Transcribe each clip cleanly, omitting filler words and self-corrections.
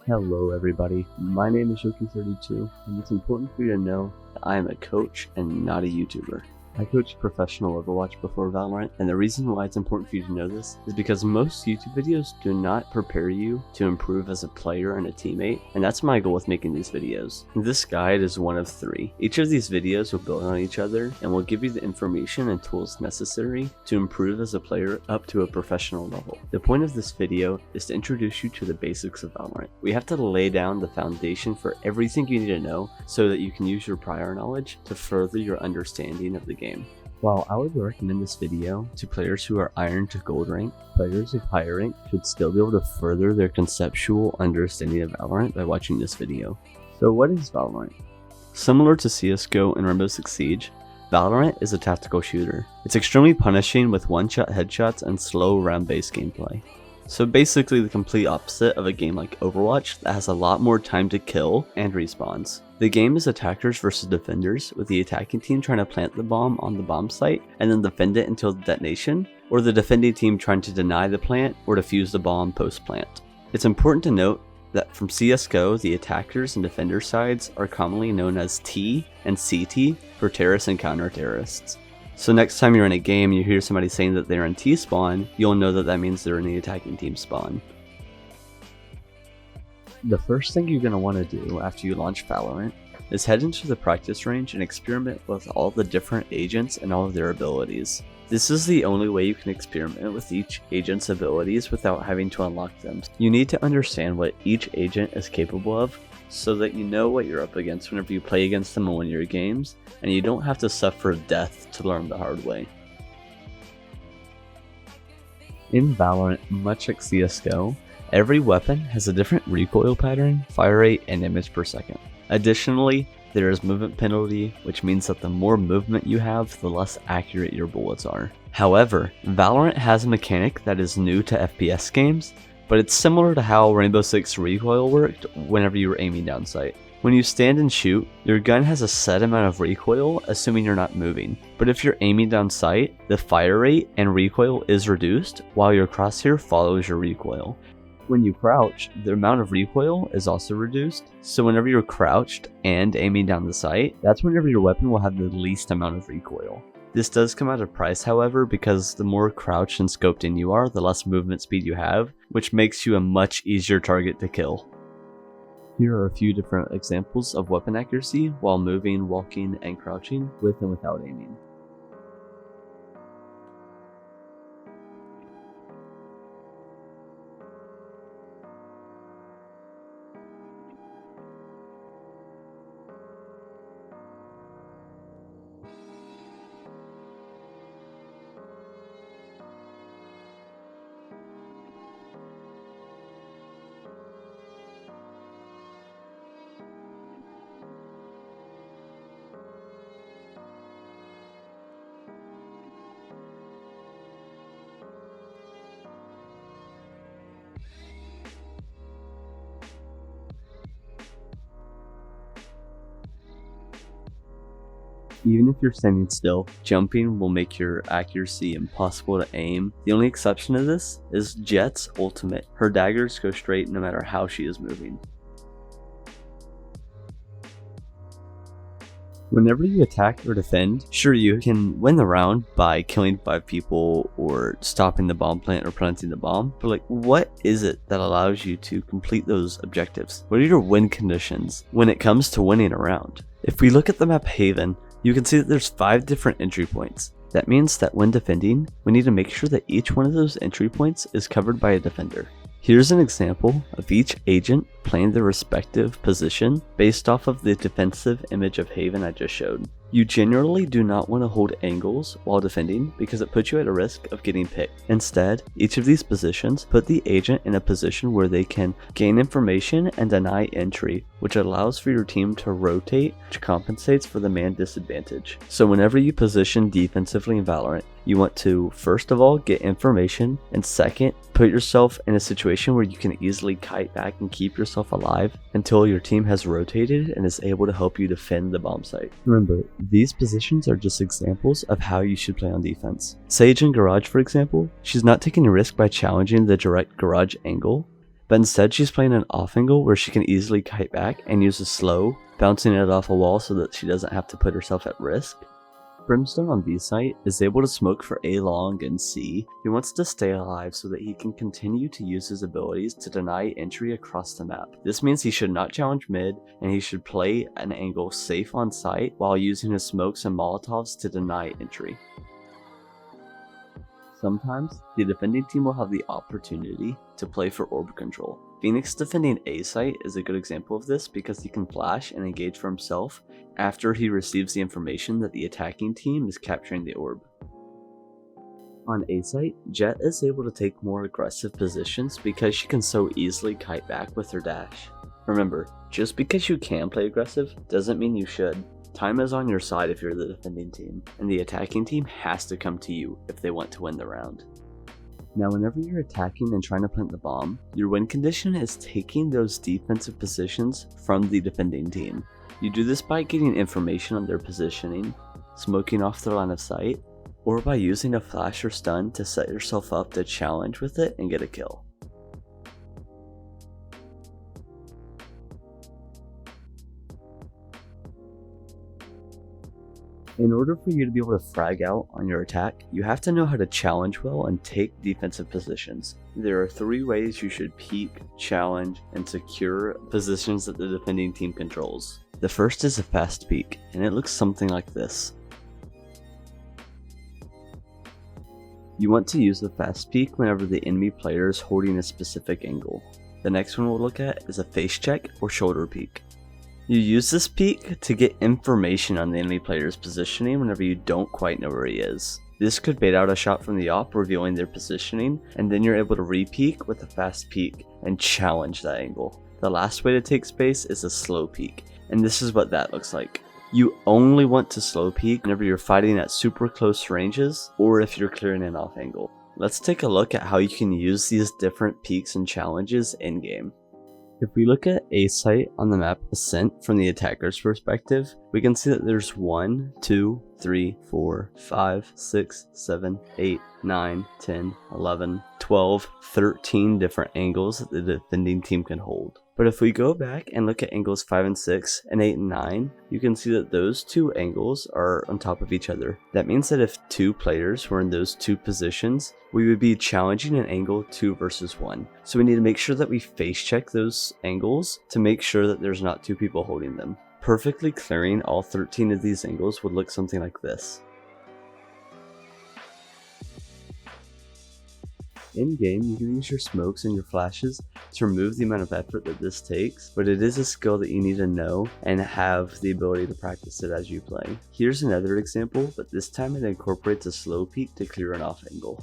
Hello everybody, my name is Yoki32, and it's important for you to know that I am a coach and not a YouTuber. I coached professional Overwatch before Valorant, and the reason why it's important for you to know this is because most YouTube videos do not prepare you to improve as a player and a teammate, and that's my goal with making these videos. This guide is one of 3. Each of these videos will build on each other and will give you the information and tools necessary to improve as a player up to a professional level. The point of this video is to introduce you to the basics of Valorant. We have to lay down the foundation for everything you need to know so that you can use your prior knowledge to further your understanding of the game. While I would recommend this video to players who are iron to gold rank, players of higher rank should still be able to further their conceptual understanding of Valorant by watching this video. So what is Valorant? Similar to CSGO and Rainbow Six Siege, Valorant is a tactical shooter. It's extremely punishing with one-shot headshots and slow round-based gameplay. So basically the complete opposite of a game like Overwatch that has a lot more time to kill and respawns. The game is attackers versus defenders, with the attacking team trying to plant the bomb on the bomb site and then defend it until detonation, or the defending team trying to deny the plant or defuse the bomb post-plant. It's important to note that from CSGO, the attackers and defender sides are commonly known as T and CT for terrorists and counter-terrorists. So next time you're in a game and you hear somebody saying that they're in T-spawn, you'll know that that means they're in the attacking team spawn. The first thing you're going to want to do after you launch Valorant is head into the practice range and experiment with all the different agents and all of their abilities. This is the only way you can experiment with each agent's abilities without having to unlock them. You need to understand what each agent is capable of so that you know what you're up against whenever you play against them and win your games, and you don't have to suffer death to learn the hard way. In Valorant, much like CSGO, every weapon has a different recoil pattern, fire rate, and image per second. Additionally, there is movement penalty, which means that the more movement you have, the less accurate your bullets are. However, Valorant has a mechanic that is new to FPS games, but it's similar to how Rainbow Six recoil worked whenever you were aiming down sight. When you stand and shoot, your gun has a set amount of recoil, assuming you're not moving. But if you're aiming down sight, the fire rate and recoil is reduced, while your crosshair follows your recoil. When you crouch, the amount of recoil is also reduced, so whenever you're crouched and aiming down the sight, that's whenever your weapon will have the least amount of recoil. This does come at a price, however, because the more crouched and scoped in you are, the less movement speed you have, which makes you a much easier target to kill. Here are a few different examples of weapon accuracy while moving, walking, and crouching with and without aiming. Even if you're standing still, jumping will make your accuracy impossible to aim. The only exception to this is Jett's ultimate. Her daggers go straight no matter how she is moving. Whenever you attack or defend, sure, you can win the round by killing 5 people or stopping the bomb plant or planting the bomb, but what is it that allows you to complete those objectives? What are your win conditions when it comes to winning a round? If we look at the map Haven, you can see that there's 5 different entry points. That means that when defending, we need to make sure that each one of those entry points is covered by a defender. Here's an example of each agent playing their respective position based off of the defensive image of Haven I just showed. You generally do not want to hold angles while defending because it puts you at a risk of getting picked. Instead, each of these positions put the agent in a position where they can gain information and deny entry, which allows for your team to rotate, which compensates for the man disadvantage. So whenever you position defensively in Valorant, you want to first of all get information, and second, put yourself in a situation where you can easily kite back and keep yourself alive until your team has rotated and is able to help you defend the bomb site. Remember, these positions are just examples of how you should play on defense. Sage in Garage, for example, she's not taking a risk by challenging the direct Garage angle, but instead she's playing an off angle where she can easily kite back and use a slow, bouncing it off a wall so that she doesn't have to put herself at risk. Brimstone on B site is able to smoke for A long and C. He wants to stay alive so that he can continue to use his abilities to deny entry across the map. This means he should not challenge mid, and he should play an angle safe on site while using his smokes and molotovs to deny entry. Sometimes, the defending team will have the opportunity to play for orb control. Phoenix defending A site is a good example of this because he can flash and engage for himself after he receives the information that the attacking team is capturing the orb. On A site, Jet is able to take more aggressive positions because she can so easily kite back with her dash. Remember, just because you can play aggressive doesn't mean you should. Time is on your side if you're the defending team, and the attacking team has to come to you if they want to win the round. Now whenever you're attacking and trying to plant the bomb, your win condition is taking those defensive positions from the defending team. You do this by getting information on their positioning, smoking off their line of sight, or by using a flash or stun to set yourself up to challenge with it and get a kill. In order for you to be able to frag out on your attack, you have to know how to challenge well and take defensive positions. There are 3 ways you should peek, challenge, and secure positions that the defending team controls. The first is a fast peek, and it looks something like this. You want to use the fast peek whenever the enemy player is holding a specific angle. The next one we'll look at is a face check or shoulder peek. You use this peek to get information on the enemy player's positioning whenever you don't quite know where he is. This could bait out a shot from the op revealing their positioning, and then you're able to re-peek with a fast peek and challenge that angle. The last way to take space is a slow peek, and this is what that looks like. You only want to slow peek whenever you're fighting at super close ranges or if you're clearing an off angle. Let's take a look at how you can use these different peeks and challenges in game. If we look at A site on the map Ascent from the attacker's perspective, we can see that there's 1, 2, 3, 4, 5, 6, 7, 8, 9, 10, 11, 12, 13 different angles that the defending team can hold. But if we go back and look at angles 5 and 6 and 8 and 9, you can see that those 2 angles are on top of each other. That means that if 2 players were in those 2 positions, we would be challenging an angle 2 versus 1. So we need to make sure that we face check those angles to make sure that there's not 2 people holding them. Perfectly clearing all 13 of these angles would look something like this. In game, you can use your smokes and your flashes to remove the amount of effort that this takes, but it is a skill that you need to know and have the ability to practice it as you play. Here's another example, but this time it incorporates a slow peek to clear an off angle.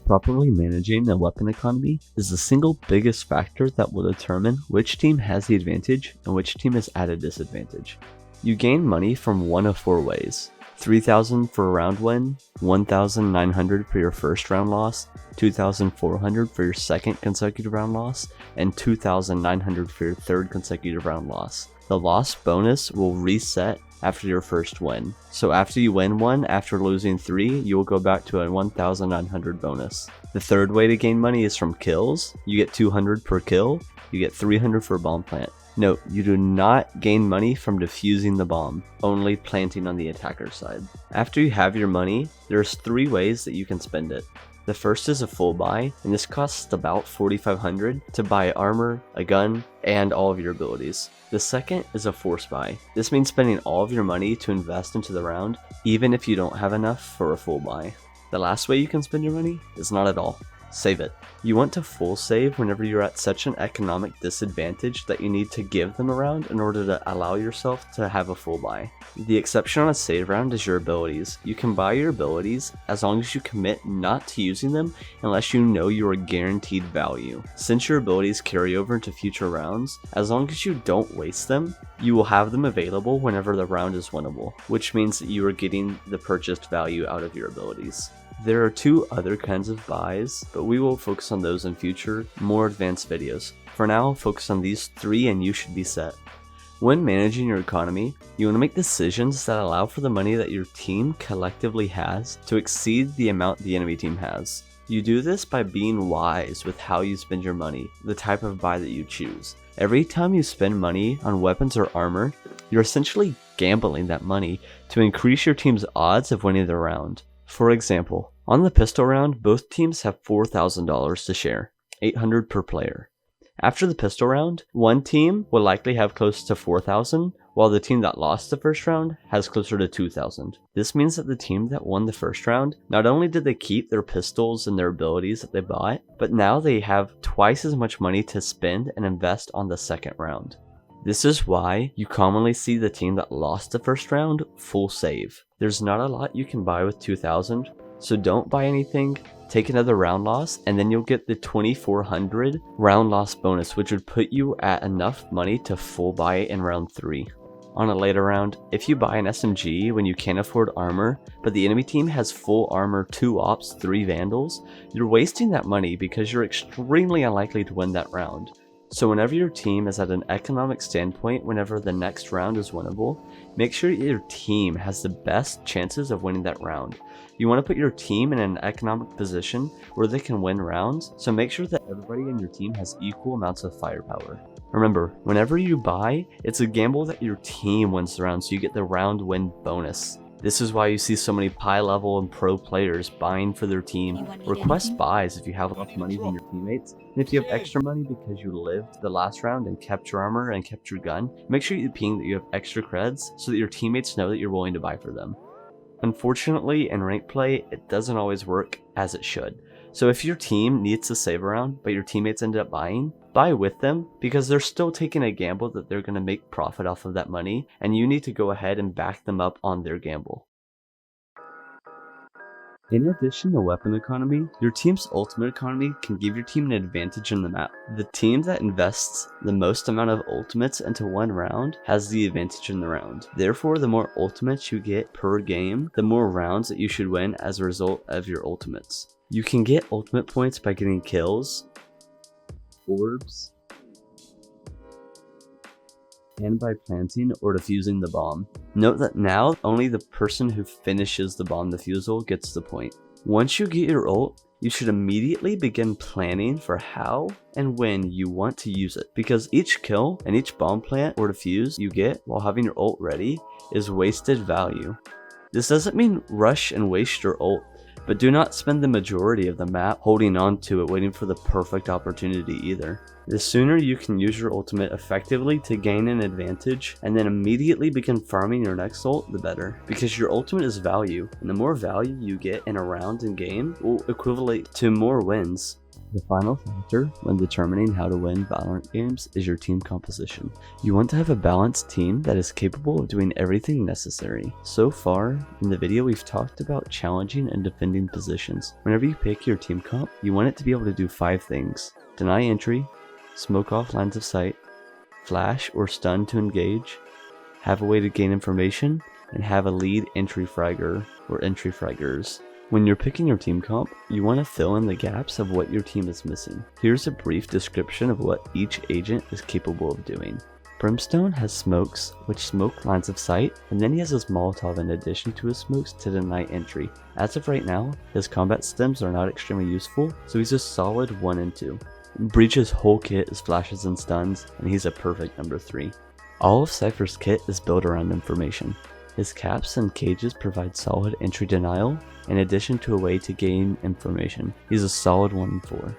Properly managing the weapon economy is the single biggest factor that will determine which team has the advantage and which team is at a disadvantage. You gain money from one of 4 ways: 3,000 for a round win, 1,900 for your first round loss, 2,400 for your second consecutive round loss, and 2,900 for your third consecutive round loss. The loss bonus will reset after your first win. So after you win one, after losing 3, you will go back to a 1,900 bonus. The third way to gain money is from kills. You get 200 per kill, you get 300 for bomb plant. Note, you do not gain money from defusing the bomb, only planting on the attacker side. After you have your money, there's 3 ways that you can spend it. The first is a full buy, and this costs about 4,500 to buy armor, a gun, and all of your abilities. The second is a force buy. This means spending all of your money to invest into the round, even if you don't have enough for a full buy. The last way you can spend your money is not at all. Save it. You want to full save whenever you're at such an economic disadvantage that you need to give them a round in order to allow yourself to have a full buy. The exception on a save round is your abilities. You can buy your abilities as long as you commit not to using them unless you know you are guaranteed value. Since your abilities carry over into future rounds, as long as you don't waste them, you will have them available whenever the round is winnable, which means that you are getting the purchased value out of your abilities. There are 2 other kinds of buys, but we will focus on those in future, more advanced videos. For now, focus on these 3 and you should be set. When managing your economy, you want to make decisions that allow for the money that your team collectively has to exceed the amount the enemy team has. You do this by being wise with how you spend your money, the type of buy that you choose. Every time you spend money on weapons or armor, you're essentially gambling that money to increase your team's odds of winning the round. For example, on the pistol round, both teams have $4,000 to share, $800 per player. After the pistol round, one team will likely have close to $4,000, while the team that lost the first round has closer to $2,000. This means that the team that won the first round, not only did they keep their pistols and their abilities that they bought, but now they have twice as much money to spend and invest on the second round. This is why you commonly see the team that lost the first round full save. There's not a lot you can buy with $2,000, so don't buy anything. Take another round loss, and then you'll get the 2,400 round loss bonus, which would put you at enough money to full buy it in round 3. On a later round, if you buy an SMG when you can't afford armor, but the enemy team has full armor, 2 ops, 3 vandals, you're wasting that money because you're extremely unlikely to win that round. So whenever your team is at an economic standpoint, whenever the next round is winnable, make sure your team has the best chances of winning that round. You want to put your team in an economic position where they can win rounds, so make sure that everybody in your team has equal amounts of firepower. Remember, whenever you buy, it's a gamble that your team wins the round, so you get the round win bonus. This is why you see so many high level and pro players buying for their team. Request buys if you have enough money than your teammates, and if you have extra money because you lived the last round and kept your armor and kept your gun, make sure you ping that you have extra creds so that your teammates know that you're willing to buy for them. Unfortunately, in rank play, it doesn't always work as it should. So if your team needs to save a round, but your teammates ended up buying, buy with them because they're still taking a gamble that they're going to make profit off of that money, and you need to go ahead and back them up on their gamble. In addition to weapon economy, your team's ultimate economy can give your team an advantage in the map. The team that invests the most amount of ultimates into one round has the advantage in the round. Therefore, the more ultimates you get per game, the more rounds that you should win as a result of your ultimates. You can get ultimate points by getting kills, orbs, and by planting or defusing the bomb. Note that now only the person who finishes the bomb defusal gets the point. Once you get your ult, you should immediately begin planning for how and when you want to use it, because each kill and each bomb plant or defuse you get while having your ult ready is wasted value. This doesn't mean rush and waste your ult, but do not spend the majority of the map holding on to it waiting for the perfect opportunity either. The sooner you can use your ultimate effectively to gain an advantage and then immediately begin farming your next ult, the better. Because your ultimate is value, and the more value you get in a round and game will equivalent to more wins. The final factor when determining how to win Valorant games is your team composition. You want to have a balanced team that is capable of doing everything necessary. So far, in the video we've talked about challenging and defending positions. Whenever you pick your team comp, you want it to be able to do 5 things. Deny entry, smoke off lines of sight, flash or stun to engage, have a way to gain information, and have a lead entry fragger or entry fraggers. When you're picking your team comp, you want to fill in the gaps of what your team is missing. Here's a brief description of what each agent is capable of doing. Brimstone has smokes, which smoke lines of sight, and then he has his Molotov in addition to his smokes to deny entry. As of right now, his combat stems are not extremely useful, so he's a solid 1 and 2. Breach's whole kit is flashes and stuns, and he's a perfect number 3. All of Cypher's kit is built around information. His caps and cages provide solid entry denial, in addition to a way to gain information. He's a solid 1 and 4.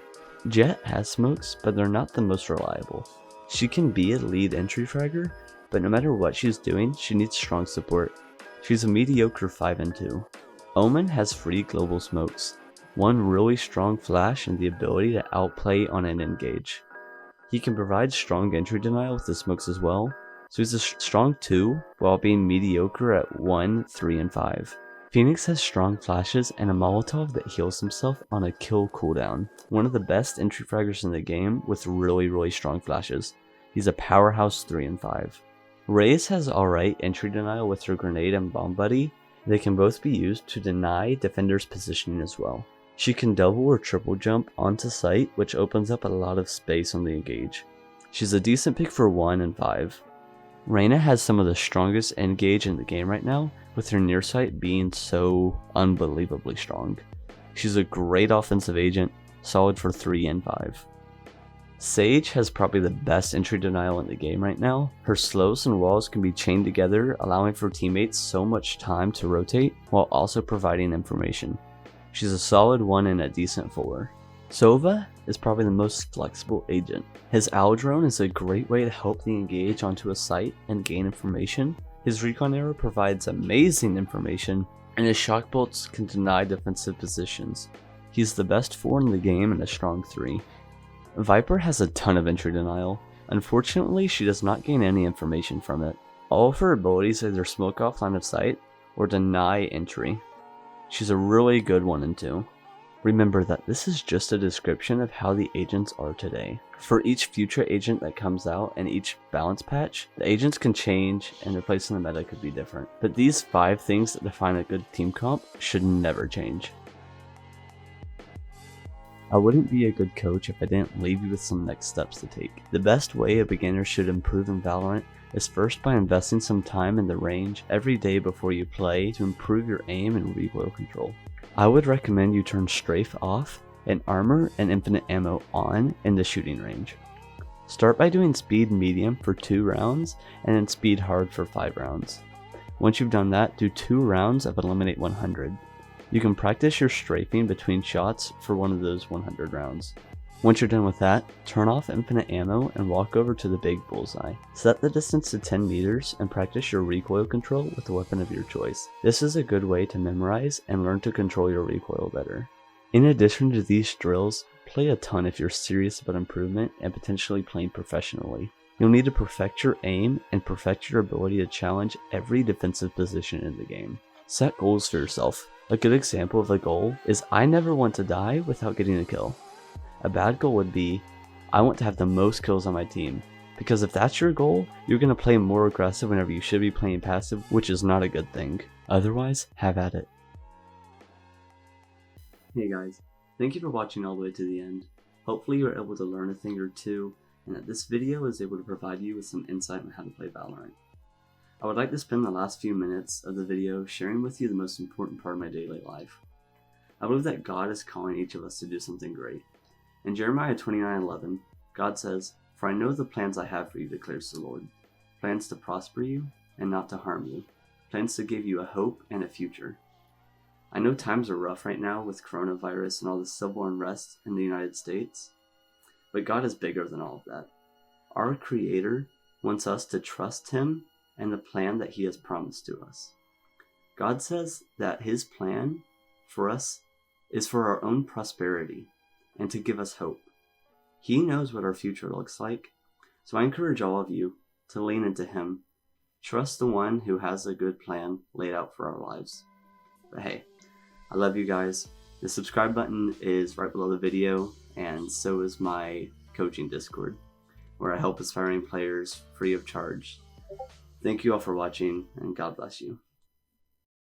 Jet has smokes, but they're not the most reliable. She can be a lead entry fragger, but no matter what she's doing, she needs strong support. She's a mediocre 5 and 2. Omen has free global smokes, one really strong flash and the ability to outplay on an engage. He can provide strong entry denial with his smokes as well, so he's a strong 2 while being mediocre at 1, 3, and 5. Phoenix has strong flashes and a Molotov that heals himself on a kill cooldown. One of the best entry fraggers in the game with really strong flashes. He's a powerhouse 3 and 5. Raze has alright entry denial with her grenade and bomb buddy, They can both be used to deny defenders' positioning as well. She can double or triple jump onto site, which opens up a lot of space on the engage. She's a decent pick for 1 and 5. Reyna has some of the strongest engage in the game right now, with her near sight being so unbelievably strong. She's a great offensive agent, solid for 3 and 5. Sage has probably the best entry denial in the game right now. Her slows and walls can be chained together, allowing for teammates so much time to rotate while also providing information. She's a solid 1 and a decent 4. Sova is probably the most flexible agent. His owl drone is a great way to help the engage onto a site and gain information. His recon arrow provides amazing information, and his shock bolts can deny defensive positions. He's the best 4 in the game and a strong 3. Viper has a ton of entry denial. Unfortunately, she does not gain any information from it. All of her abilities either smoke off line of sight or deny entry. She's a really good 1 and 2. Remember that this is just a description of how the agents are today. For each future agent that comes out and each balance patch, the agents can change and their place in the meta could be different. But these 5 things that define a good team comp should never change. I wouldn't be a good coach if I didn't leave you with some next steps to take. The best way a beginner should improve in Valorant is first by investing some time in the range every day before you play to improve your aim and recoil control. I would recommend you turn strafe off and armor and infinite ammo on in the shooting range. Start by doing speed medium for 2 rounds and then speed hard for 5 rounds. Once you've done that, do 2 rounds of eliminate 100. You can practice your strafing between shots for one of those 100 rounds. Once you're done with that, turn off infinite ammo and walk over to the big bullseye. Set the distance to 10 meters and practice your recoil control with a weapon of your choice. This is a good way to memorize and learn to control your recoil better. In addition to these drills, play a ton if you're serious about improvement and potentially playing professionally. You'll need to perfect your aim and perfect your ability to challenge every defensive position in the game. Set goals for yourself. A good example of a goal is I never want to die without getting a kill. A bad goal would be, I want to have the most kills on my team. Because if that's your goal, you're going to play more aggressive whenever you should be playing passive, which is not a good thing. Otherwise, have at it. Hey guys, thank you for watching all the way to the end. Hopefully you were able to learn a thing or two, and that this video is able to provide you with some insight on how to play Valorant. I would like to spend the last few minutes of the video sharing with you the most important part of my daily life. I believe that God is calling each of us to do something great. In Jeremiah 29:11, God says, "For I know the plans I have for you, declares the Lord. Plans to prosper you and not to harm you. Plans to give you a hope and a future." I know times are rough right now with coronavirus and all the civil unrest in the United States, but God is bigger than all of that. Our Creator wants us to trust Him and the plan that He has promised to us. God says that His plan for us is for our own prosperity and to give us hope. He knows what our future looks like, so I encourage all of you to lean into Him. Trust the one who has a good plan laid out for our lives. But hey, I love you guys. The subscribe button is right below the video, and so is my coaching Discord, where I help aspiring players free of charge. Thank you all for watching, and God bless you.